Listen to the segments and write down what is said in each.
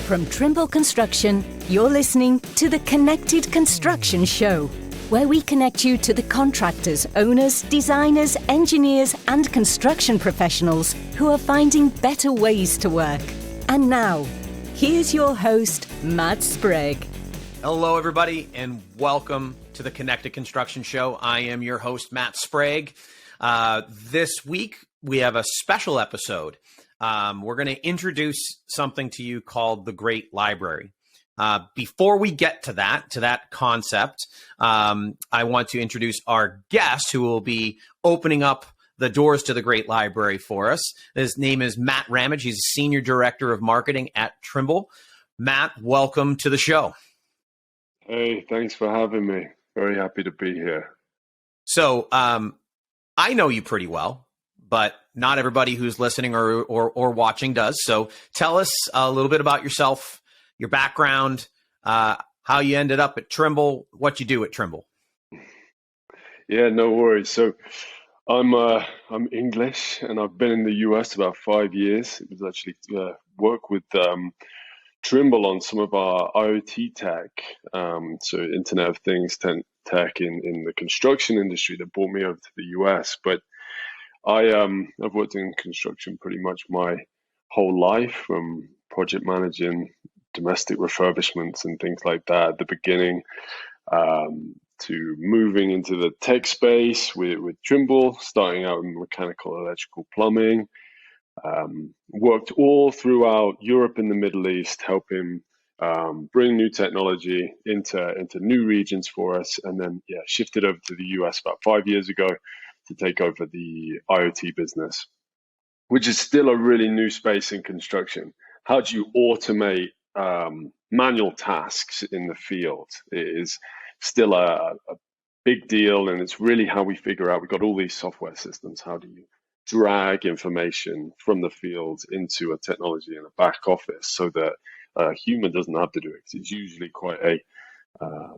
From Trimble Construction, you're listening to the Connected Construction Show, where we connect you to the contractors, owners, designers, engineers, and construction professionals who are finding better ways to work. And now, here's your host, Matt Sprague. Hello, everybody, and welcome to the Connected Construction Show. I am your host, Matt Sprague. This week, we have a special episode. We're going to introduce something to you called the Great Library. Before we get to that concept, I want to introduce our guest who will be opening up the doors to the Great Library for us. His name is Matt Ramage. He's Senior Director of Marketing at Trimble. Matt, welcome to the show. Hey, thanks for having me. Very happy to be here. So I know you pretty well, but not everybody who's listening or watching does. So tell us a little bit about yourself, your background, how you ended up at Trimble, what you do at Trimble. Yeah, no worries. So I'm English, and I've been in the US about 5 years. It was actually work with Trimble on some of our IoT tech, so Internet of Things tech in the construction industry that brought me over to the US. But I've worked in construction pretty much my whole life, from project managing domestic refurbishments and things like that at the beginning, to moving into the tech space with Trimble, starting out in mechanical, electrical, plumbing. Worked all throughout Europe and the Middle East, helping bring new technology into new regions for us, and then shifted over to the US about 5 years ago to take over the IoT business, which is still a really new space in construction. How do you automate manual tasks in the field? It is still a big deal, and it's really how we figure out, we've got all these software systems, how do you drag information from the field into a technology in a back office so that a human doesn't have to do it, because it's usually quite a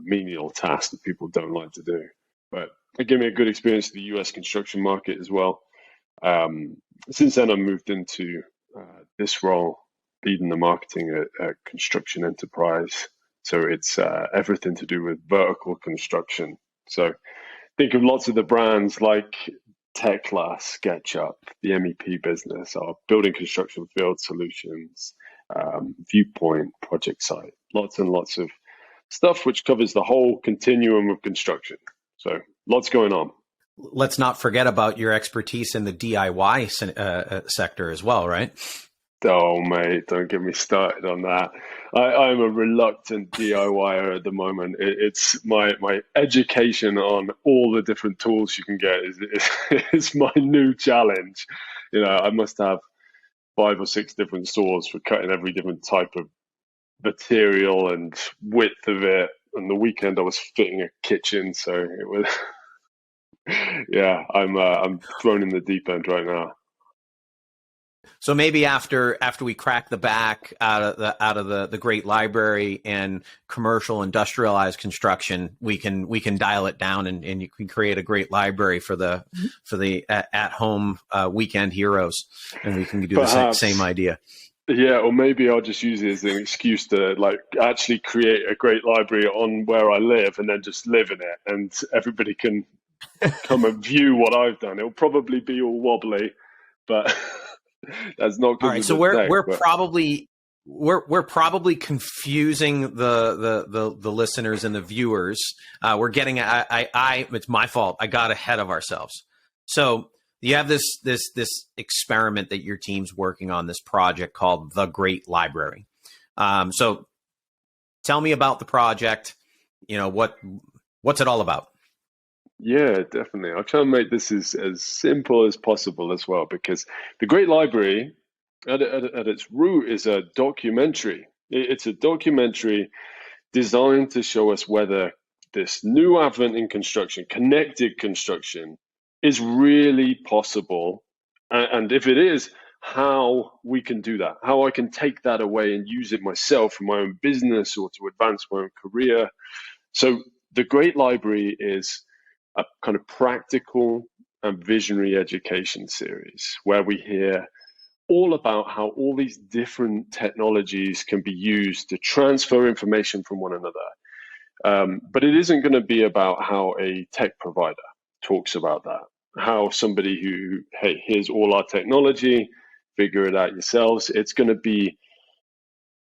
menial task that people don't like to do. But it gave me a good experience in the US construction market as well. Since then, I moved into this role, leading the marketing at Construction Enterprise. So it's everything to do with vertical construction. So think of lots of the brands like Tekla, SketchUp, the MEP business, our building construction field solutions, Viewpoint, Project Site, lots and lots of stuff which covers the whole continuum of construction. So lots going on. Let's not forget about your expertise in the DIY sector as well, right? Oh, mate, don't get me started on that. I'm a reluctant DIYer at the moment. It's my education on all the different tools you can get is my new challenge. You know, I must have 5 or 6 different saws for cutting every different type of material and width of it. And the weekend I was fitting a kitchen, so it was yeah, I'm thrown in the deep end right now. So maybe after we crack the back out of the Great Library and commercial industrialized construction, we can dial it down and you can create a great library for the at home weekend heroes, and we can do the same idea. Yeah, or maybe I'll just use it as an excuse to actually create a great library on where I live and then just live in it, and everybody can come and view what I've done. It'll probably be all wobbly, but that's not good. All right, so we're probably confusing the listeners and the viewers. We're getting it's my fault. I got ahead of ourselves. So you have this experiment that your team's working on, this project called the Great Library. So tell me about the project. You know, what's it all about? Yeah, definitely. I'll try and make this as simple as possible as well, because the Great Library at its root is a documentary. It's a documentary designed to show us whether this new advent in construction, connected construction, is really possible. And if it is, how we can do that, how I can take that away and use it myself in my own business or to advance my own career. So the Great Library is a kind of practical and visionary education series where we hear all about how all these different technologies can be used to transfer information from one another. But it isn't going to be about how a tech provider talks about that, how somebody who, hey, here's all our technology, figure it out yourselves. It's going to be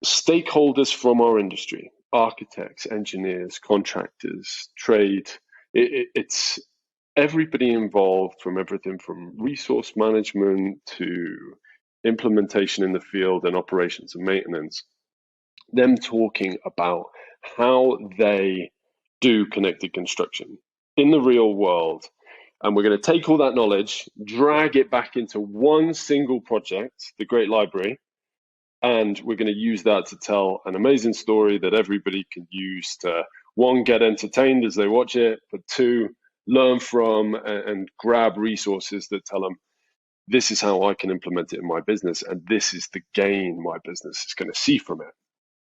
stakeholders from our industry, architects, engineers, contractors, trade. It's everybody involved, from everything from resource management to implementation in the field and operations and maintenance, them talking about how they do connected construction in the real world. And we're going to take all that knowledge, drag it back into one single project, the Great Library, and we're going to use that to tell an amazing story that everybody can use to, one, get entertained as they watch it, but two, learn from and grab resources that tell them, this is how I can implement it in my business, and this is the gain my business is going to see from it.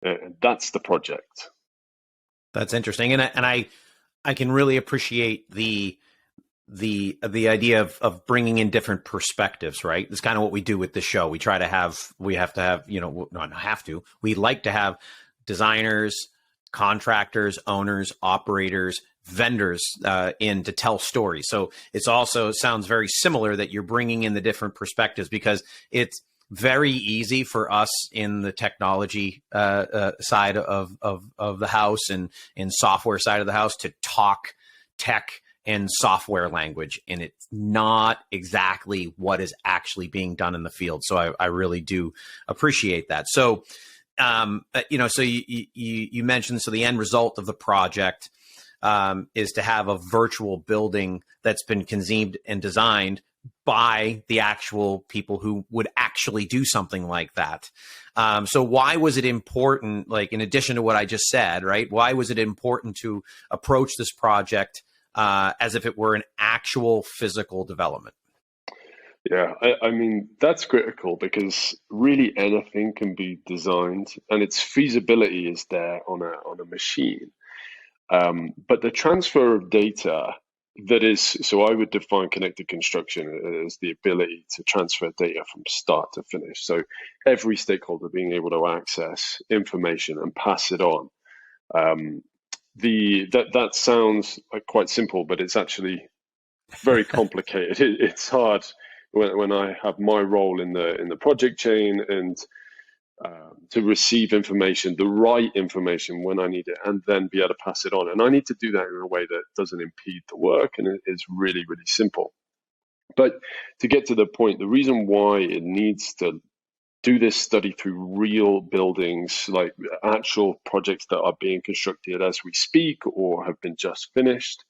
And that's the project. That's interesting, and I can really appreciate the idea of bringing in different perspectives, right? It's kind of what we do with the show. We like to have designers, contractors, owners, operators, vendors in to tell stories. So it's also sounds very similar that you're bringing in the different perspectives, because it's very easy for us in the technology side of the house and in software side of the house to talk tech and software language, and it's not exactly what is actually being done in the field. So I really do appreciate that. So, so you mentioned, so the end result of the project is to have a virtual building that's been conceived and designed by the actual people who would actually do something like that. So why was it important, like in addition to what I just said, right? Why was it important to approach this project as if it were an actual physical development? Yeah, I mean, that's critical, because really anything can be designed and its feasibility is there on a machine. But the transfer of data, so I would define connected construction as the ability to transfer data from start to finish. So every stakeholder being able to access information and pass it on. That sounds like quite simple, but it's actually very complicated. It's hard when I have my role in the project chain and to receive information, the right information when I need it, and then be able to pass it on. And I need to do that in a way that doesn't impede the work, and it is really, really simple. But to get to the point, the reason why it needs to do this study through real buildings, like actual projects that are being constructed as we speak or have been just finished,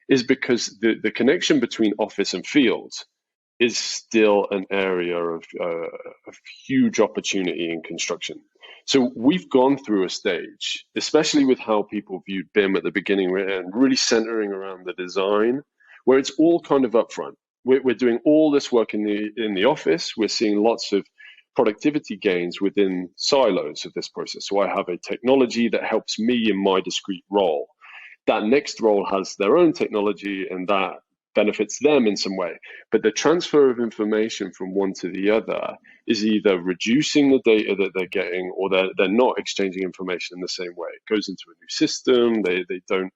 is because the connection between office and field is still an area of huge opportunity in construction. So we've gone through a stage, especially with how people viewed BIM at the beginning, and really centering around the design, where it's all kind of upfront. We're doing all this work in the office. We're seeing lots of productivity gains within silos of this process. So I have a technology that helps me in my discrete role. That next role has their own technology, and that benefits them in some way. But the transfer of information from one to the other is either reducing the data that they're getting, or they're not exchanging information in the same way. It goes into a new system. They don't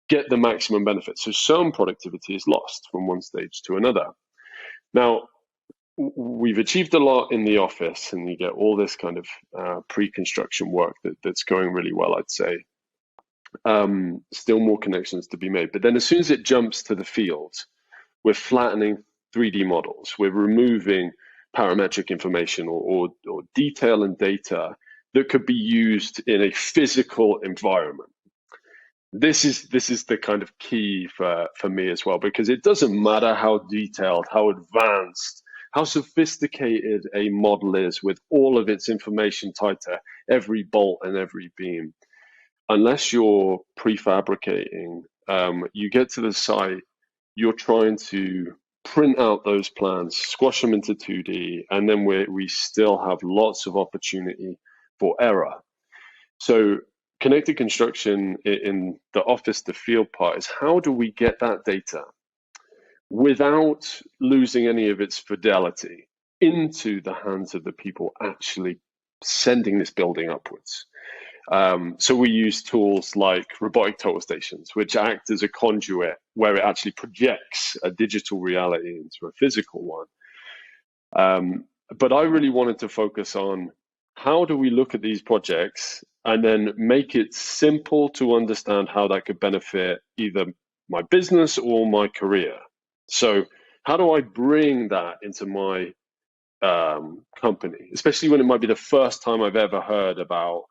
get the maximum benefit. So some productivity is lost from one stage to another. Now, we've achieved a lot in the office, and you get all this kind of pre-construction work that's going really well, I'd say. Still more connections to be made. But then as soon as it jumps to the field, we're flattening 3D models. We're removing parametric information or detail and data that could be used in a physical environment. This is the kind of key for me as well, because it doesn't matter how detailed, how advanced, how sophisticated a model is with all of its information tied to every bolt and every beam. Unless you're prefabricating, you get to the site, you're trying to print out those plans, squash them into 2D, and then we still have lots of opportunity for error. So connected construction in the office to field part is, how do we get that data without losing any of its fidelity? into the hands of the people actually sending this building upwards. So we use tools like robotic total stations, which act as a conduit where it actually projects a digital reality into a physical one. But I really wanted to focus on how do we look at these projects and then make it simple to understand how that could benefit either my business or my career. So how do I bring that into my company, especially when it might be the first time I've ever heard about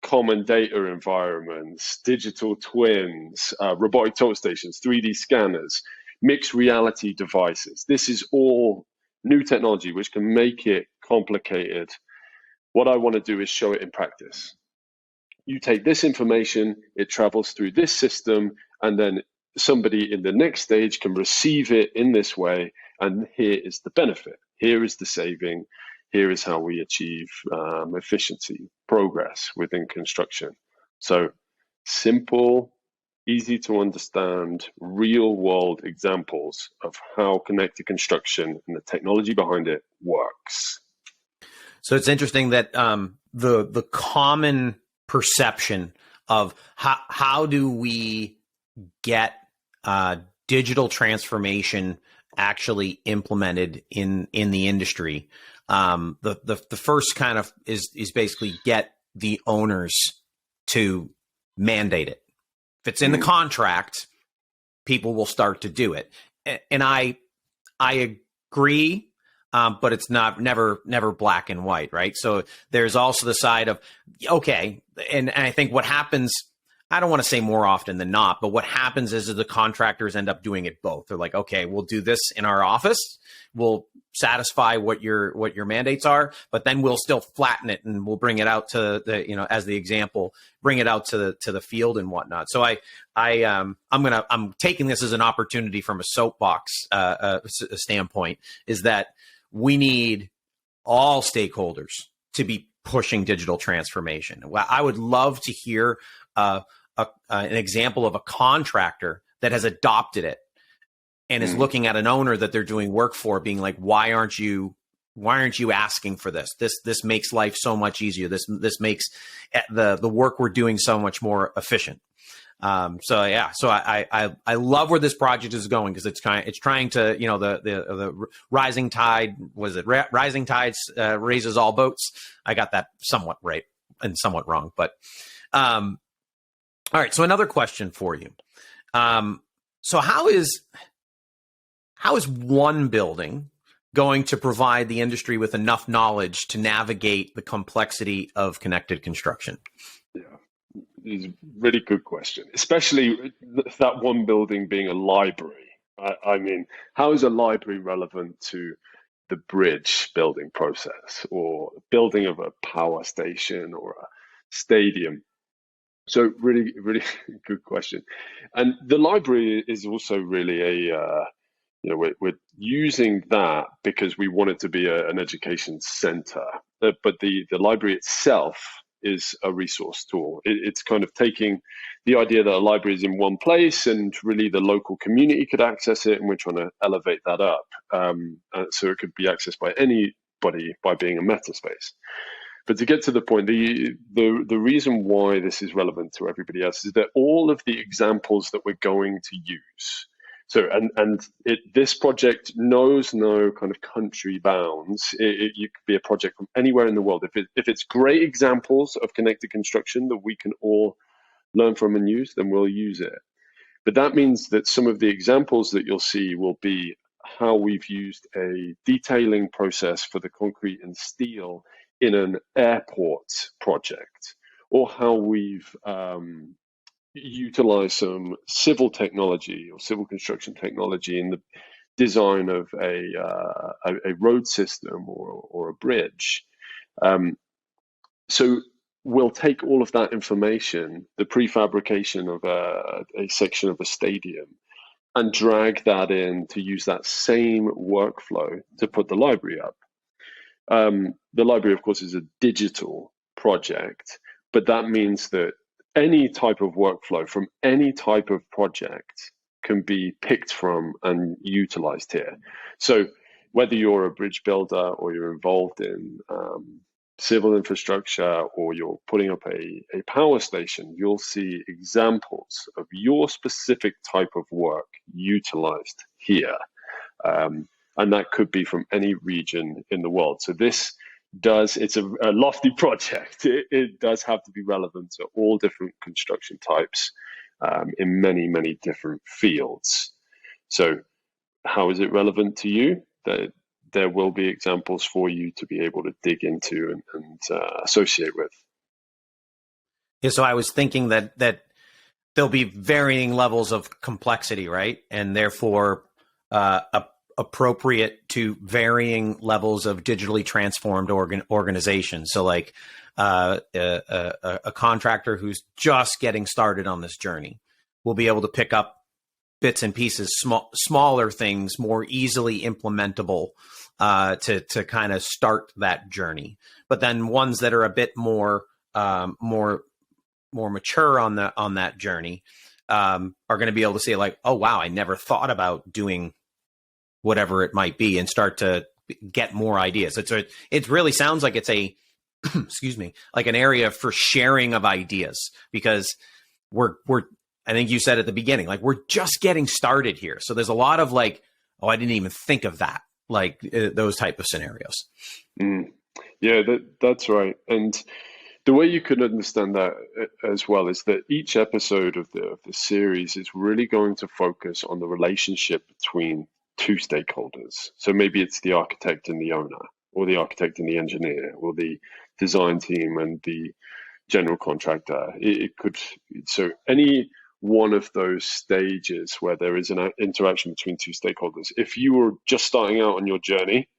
common data environments, digital twins, robotic total stations, 3D scanners, mixed reality devices. This is all new technology which can make it complicated. What I want to do is show it in practice. You take this information, it travels through this system, and then somebody in the next stage can receive it in this way, and here is the benefit. Here is the saving. Here is how we achieve efficiency, progress within construction. So simple, easy to understand, real world examples of how connected construction and the technology behind it works. So it's interesting that the common perception of how do we get digital transformation actually implemented in the industry. The first kind of is basically get the owners to mandate it. If it's in the contract, people will start to do it. And I agree, but it's never black and white, right? So there's also the side of, okay, and I think what happens, I don't want to say more often than not, but what happens is the contractors end up doing it both. They're like, okay, we'll do this in our office. We'll satisfy what your mandates are, but then we'll still flatten it and we'll bring it out to the, as the example, bring it out to the field and whatnot. So I'm taking this as an opportunity from a soapbox standpoint, is that we need all stakeholders to be pushing digital transformation. I would love to hear an example of a contractor that has adopted it and is looking at an owner that they're doing work for, being like, why aren't you asking for this? This makes life so much easier. This makes the work we're doing so much more efficient. So I love where this project is going, because it's trying to, the rising tide, rising tides raises all boats. I got that somewhat right and somewhat wrong, but all right. So another question for you. So how is one building going to provide the industry with enough knowledge to navigate the complexity of connected construction? Yeah, it's a really good question, especially that one building being a library. I mean, how is a library relevant to the bridge building process or building of a power station or a stadium? So really, really good question. And the library is also really we're using that because we want it to be an education center. But the library itself is a resource tool. It's kind of taking the idea that a library is in one place and really the local community could access it, and we're trying to elevate that up so it could be accessed by anybody by being a meta space. But to get to the point, the reason why this is relevant to everybody else is that all of the examples that we're going to use, this project knows no kind of country bounds. You could be a project from anywhere in the world. If it's great examples of connected construction that we can all learn from and use, then we'll use it. But that means that some of the examples that you'll see will be how we've used a detailing process for the concrete and steel in an airport project, or how we've utilized some civil technology or civil construction technology in the design of a road system or a bridge. So we'll take all of that information, the prefabrication of a section of a stadium, and drag that in to use that same workflow to put the library up. The library, of course, is a digital project, but that means that any type of workflow from any type of project can be picked from and utilized here. So whether you're a bridge builder or you're involved in civil infrastructure or you're putting up a power station, you'll see examples of your specific type of work utilized here. And that could be from any region in the world. So it's a lofty project. It does have to be relevant to all different construction types in many, many different fields. So how is it relevant to you? There will be examples for you to be able to dig into and associate with. Yeah, so I was thinking that there'll be varying levels of complexity, right? And therefore appropriate to varying levels of digitally transformed organizations. So like a contractor who's just getting started on this journey will be able to pick up bits and pieces, smaller things, more easily implementable to kind of start that journey. But then ones that are a bit more mature on that journey are going to be able to say like, oh wow, I never thought about doing whatever it might be, and start to get more ideas. It really sounds like it's a excuse me, like an area for sharing of ideas, because we're I think you said at the beginning, like we're just getting started here. So there's a lot of like, oh, I didn't even think of that, like those type of scenarios. Yeah, that's right. And the way you could understand that as well is that each episode of the series is really going to focus on the relationship between two stakeholders. So maybe it's the architect and the owner, or the architect and the engineer, or the design team and the general contractor. It could, so any one of those stages where there is an interaction between two stakeholders. If you were just starting out on your journey,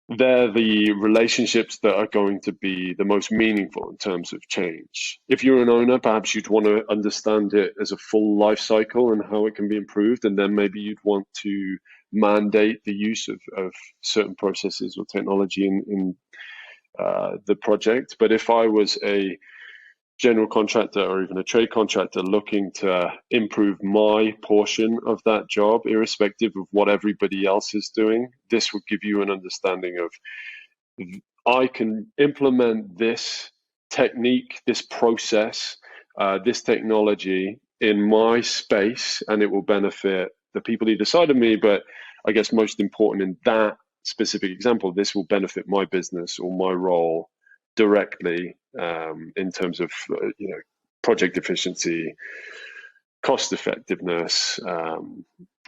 they're the relationships that are going to be the most meaningful in terms of change. If you're an owner, perhaps you'd want to understand it as a full life cycle and how it can be improved. And then maybe you'd want to mandate the use of certain processes or technology in the project. But if I was a general contractor or even a trade contractor looking to improve my portion of that job, irrespective of what everybody else is doing, this would give you an understanding of, I can implement this technique, this process, this technology in my space, and it will benefit the people either side of me. But I guess most important in that specific example, this will benefit my business or my role directly, in terms of project efficiency, cost effectiveness.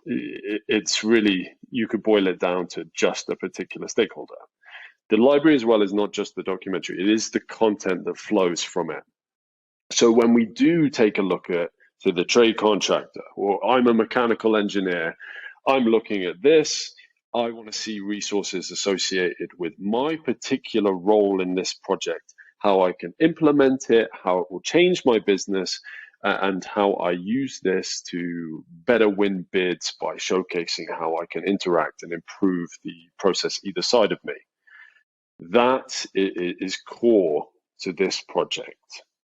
It's really, you could boil it down to just a particular stakeholder. The library as well is not just the documentary, it is the content that flows from it. So when we do take a look at the trade contractor, or I'm a mechanical engineer, I'm looking at this, I want to see resources associated with my particular role in this project, how I can implement it, how it will change my business, and how I use this to better win bids by showcasing how I can interact and improve the process either side of me. That is core to this project.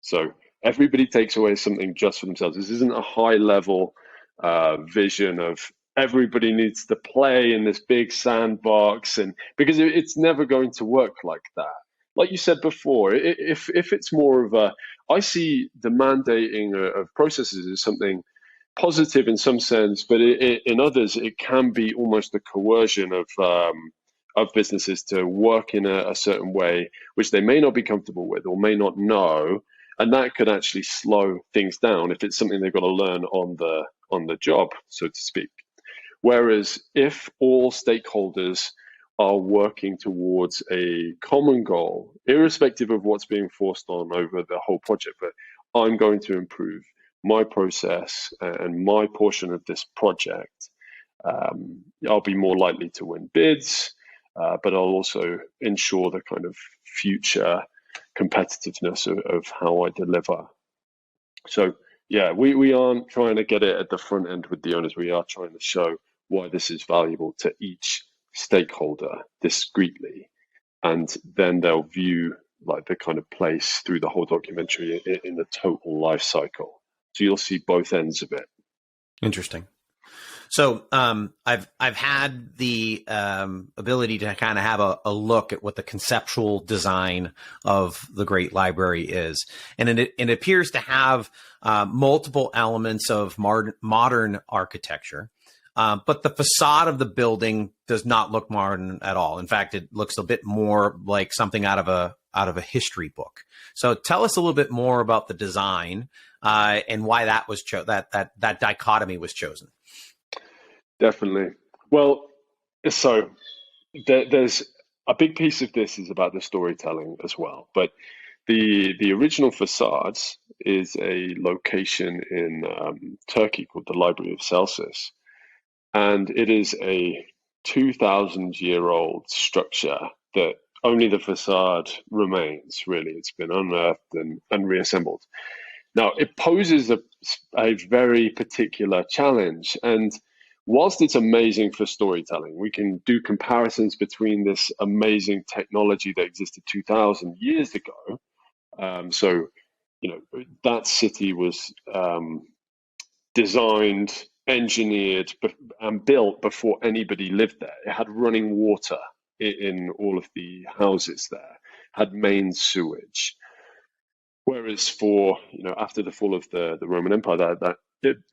So everybody takes away something just for themselves. This isn't a high level vision of everybody needs to play in this big sandbox, and because it's never going to work like that. Like you said before, if it's more of a, I see the mandating of processes as something positive in some sense, but in others it can be almost a coercion of businesses to work in a certain way, which they may not be comfortable with or may not know, and that could actually slow things down if it's something they've got to learn on the job, so to speak. Whereas if all stakeholders are working towards a common goal, irrespective of what's being forced on over the whole project, but I'm going to improve my process and my portion of this project, I'll be more likely to win bids, but I'll also ensure the kind of future competitiveness of how I deliver. So yeah, we aren't trying to get it at the front end with the owners. We are trying to show why this is valuable to each stakeholder discreetly, and then they'll view like the kind of place through the whole documentary in the total life cycle. So you'll see both ends of it. Interesting. So I've had the ability to kind of have a look at what the conceptual design of the Great Library is, and it appears to have multiple elements of modern architecture, but the facade of the building does not look modern at all. In fact, it looks a bit more like something out of a history book. So tell us a little bit more about the design and why that was that dichotomy was chosen. Definitely. Well, so there's a big piece of this is about the storytelling as well. But the original facades is a location in Turkey called the Library of Celsus, and it is a 2,000-year-old structure that only the facade remains. Really, it's been unearthed and reassembled. Now, it poses a very particular challenge, and whilst it's amazing for storytelling, we can do comparisons between this amazing technology that existed 2,000 years ago. So, that city was designed, engineered, and built before anybody lived there. It had running water in all of the houses there, had main sewage. Whereas for, after the fall of the Roman Empire,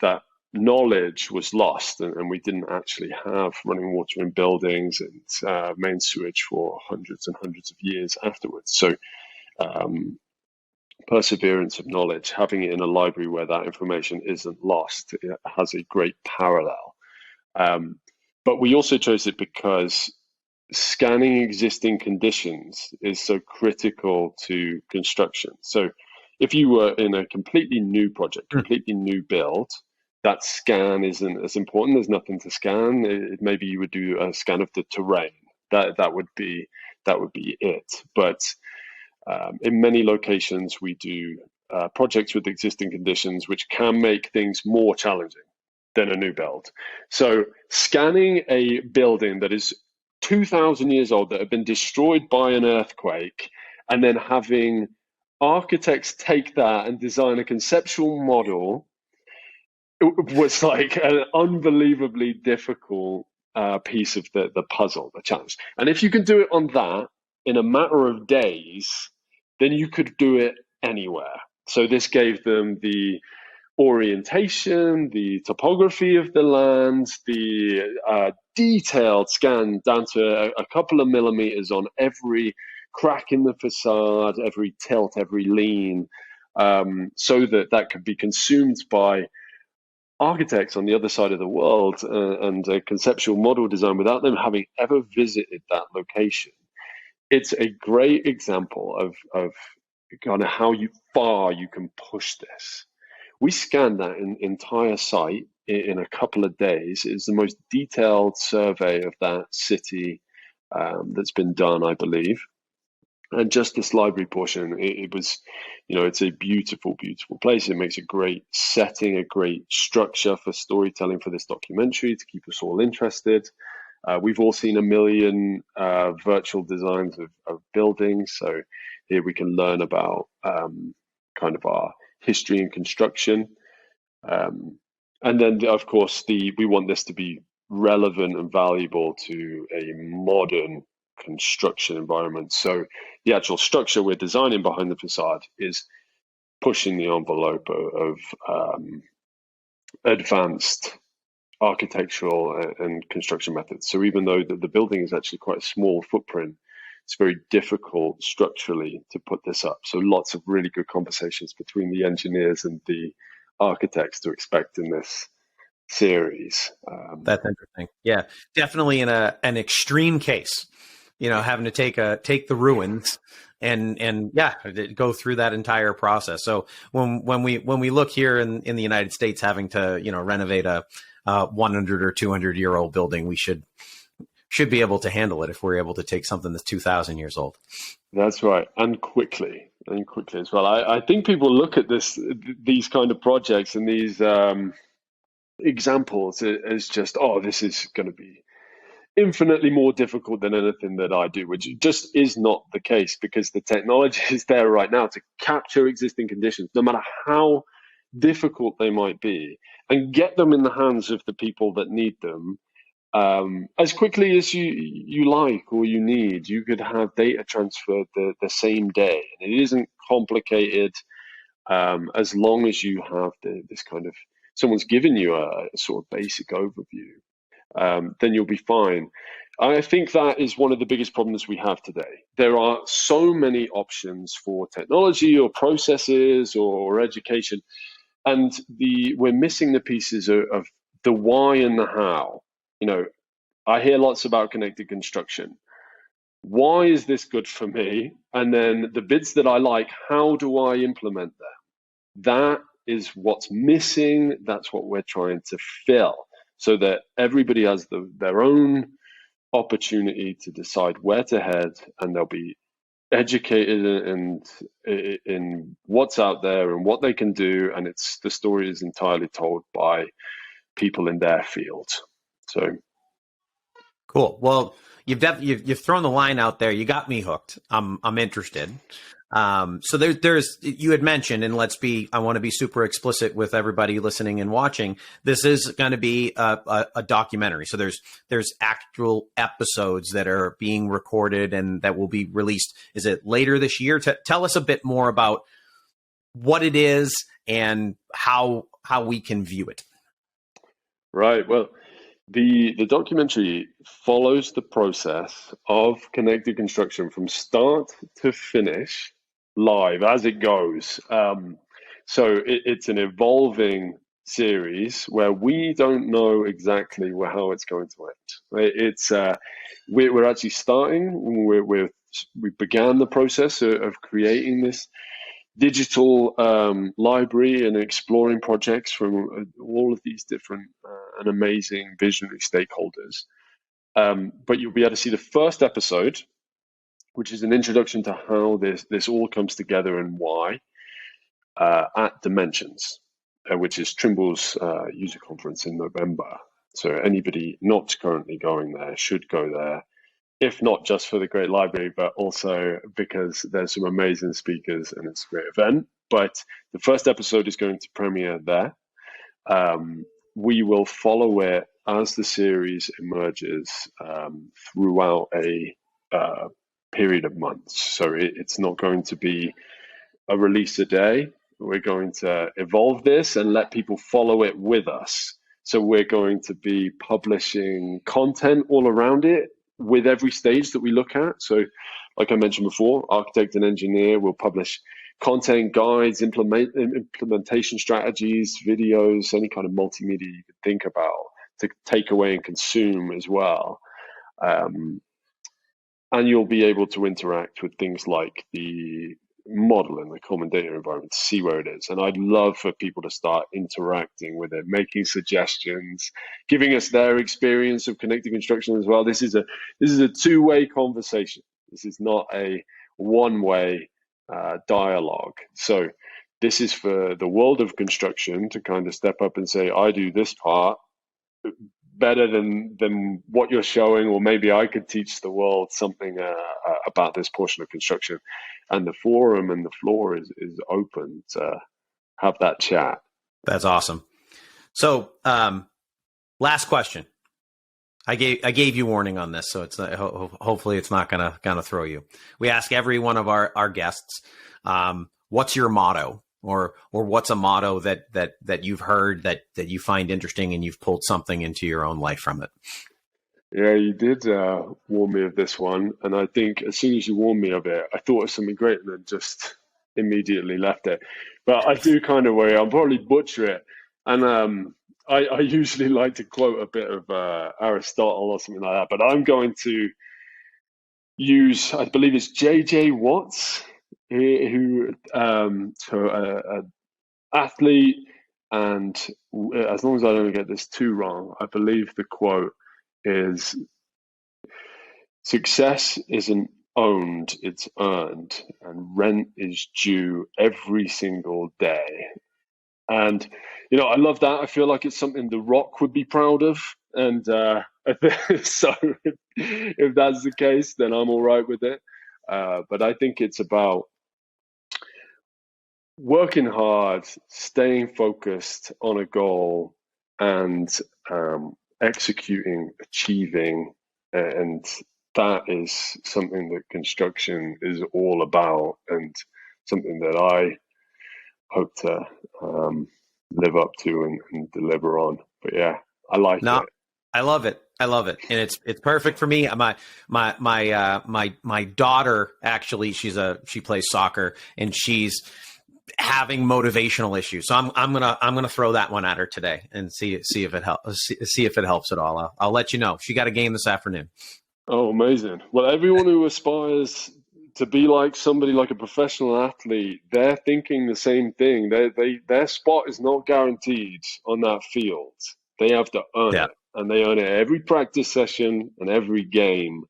that knowledge was lost, and we didn't actually have running water in buildings and main sewage for hundreds and hundreds of years afterwards. So perseverance of knowledge, having it in a library where that information isn't lost, it has a great parallel. But we also chose it because scanning existing conditions is so critical to construction. So if you were in a completely new project, completely new build, that scan isn't as important. There's nothing to scan. Maybe you would do a scan of the terrain. That would be it. But in many locations, we do projects with existing conditions, which can make things more challenging than a new build. So scanning a building that is 2,000 years old, that have been destroyed by an earthquake, and then having architects take that and design a conceptual model, it was like an unbelievably difficult piece of the puzzle, the challenge. And if you can do it on that in a matter of days, then you could do it anywhere. So this gave them the orientation, the topography of the land, the detailed scan down to a couple of millimeters on every crack in the facade, every tilt, every lean, so that could be consumed by architects on the other side of the world and a conceptual model design without them having ever visited that location. It's a great example of kind of how far you can push this. We scanned that entire site in a couple of days. It's the most detailed survey of that city that's been done, I believe. And just this library portion, it was, it's a beautiful, beautiful place. It makes a great setting, a great structure for storytelling for this documentary to keep us all interested. We've all seen a million virtual designs of buildings. So here we can learn about kind of our history and construction. And then, of course, we want this to be relevant and valuable to a modern construction environment. So the actual structure we're designing behind the facade is pushing the envelope of advanced architectural and construction methods. So even though the building is actually quite a small footprint, it's very difficult structurally to put this up. So lots of really good conversations between the engineers and the architects to expect in this series. That's interesting. Yeah, definitely in an extreme case, having to take the ruins and go through that entire process. So when we look here in the United States, having to renovate a 100 or 200-year-old building, we should be able to handle it if we're able to take something that's 2,000 years old. That's right, and quickly as well. I think people look at these kind of projects and these examples as just, this is going to be infinitely more difficult than anything that I do, which just is not the case, because the technology is there right now to capture existing conditions, no matter how difficult they might be, and get them in the hands of the people that need them as quickly as you like or you need. You could have data transferred the same day, and it isn't complicated as long as you have this kind of, someone's given you a sort of basic overview, then you'll be fine. I think that is one of the biggest problems we have today. There are so many options for technology or processes or education, and we're missing the pieces of the why and the how. I hear lots about connected construction. Why is this good for me? And then the bits that I like, how do I implement them? That is what's missing. That's what we're trying to fill, so that everybody has their own opportunity to decide where to head, and they'll be educated in what's out there and what they can do, and the story is entirely told by people in their field. So cool. Well, you've thrown the line out there. You got me hooked. I'm interested. So there's you had mentioned, and I want to be super explicit with everybody listening and watching. This is going to be a documentary. So there's actual episodes that are being recorded and that will be released. Is it later this year? Tell us a bit more about what it is and how we can view it. Right. Well, the documentary follows the process of connected construction from start to finish, live as it goes. So it's an evolving series where we don't know exactly how it's going to end. It's we're actually starting. We began the process of creating this digital library and exploring projects from all of these different and amazing visionary stakeholders. But you'll be able to see the first episode, which is an introduction to how this all comes together and why, at Dimensions, which is Trimble's user conference in November. So anybody not currently going there should go there, if not just for the great library, but also because there's some amazing speakers and it's a great event. But the first episode is going to premiere there. We will follow it as the series emerges throughout a period of months. So it's not going to be a release a day. We're going to evolve this and let people follow it with us. So we're going to be publishing content all around it with every stage that we look at. So like I mentioned before, architect and engineer will publish content guides, implementation strategies, videos, any kind of multimedia you could think about to take away and consume as well. And you'll be able to interact with things like the model and the common data environment to see where it is. And I'd love for people to start interacting with it, making suggestions, giving us their experience of connected construction as well. This is a two-way conversation. This is not a one-way dialogue. So this is for the world of construction to kind of step up and say, I do this part better than what you're showing, or maybe I could teach the world something about this portion of construction. And the forum and the floor is open to have that chat. That's awesome. So last question. I gave you warning on this, so it's hopefully it's not gonna throw you. We ask every one of our guests, what's your motto, or what's a motto that you've heard that you find interesting and you've pulled something into your own life from it. Yeah, you did warn me of this one, and I think as soon as you warned me of it, I thought of something great and then just immediately left it. But I do kind of worry I'll probably butcher it, and I usually like to quote a bit of Aristotle or something like that, but I'm going to use, I believe it's J.J. Watts, who an athlete, and as long as I don't get this too wrong, I believe the quote is, success isn't owned, it's earned, and rent is due every single day. And I love that. I feel like it's something The Rock would be proud of, and so if that's the case, then I'm all right with it. But I think it's about working hard, staying focused on a goal, and executing, achieving, and that is something that construction is all about, and something that I hope to live up to and deliver on. But yeah, I like it. I love it. I love it, and it's perfect for me. My daughter, actually, she plays soccer, and she's having motivational issues. So I'm gonna throw that one at her today and see if it helps. See if it helps at all. I'll let you know. She got a game this afternoon. Oh, amazing! Well, everyone who aspires to be like somebody like a professional athlete, they're thinking the same thing. Their spot is not guaranteed on that field. They have to earn it, and they earn it every practice session and every game.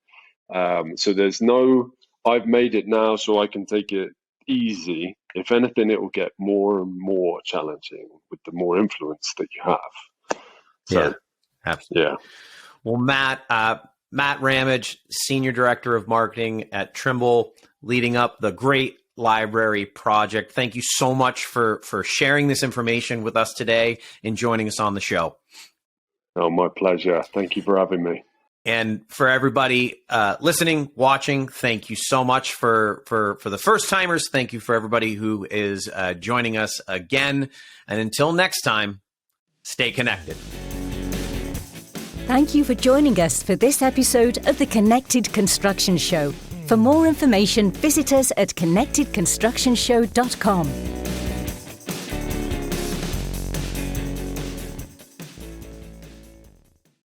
So there's no, I've made it now so I can take it easy. If anything, it will get more and more challenging with the more influence that you have. So, yeah, absolutely. Yeah. Well, Matt Ramage, Senior Director of Marketing at Trimble, leading up the great library project. Thank you so much for sharing this information with us today and joining us on the show. Oh, my pleasure. Thank you for having me. And for everybody listening, watching, thank you so much for the first timers. Thank you for everybody who is joining us again. And until next time, stay connected. Thank you for joining us for this episode of the Connected Construction Show. For more information, visit us at connectedconstructionshow.com.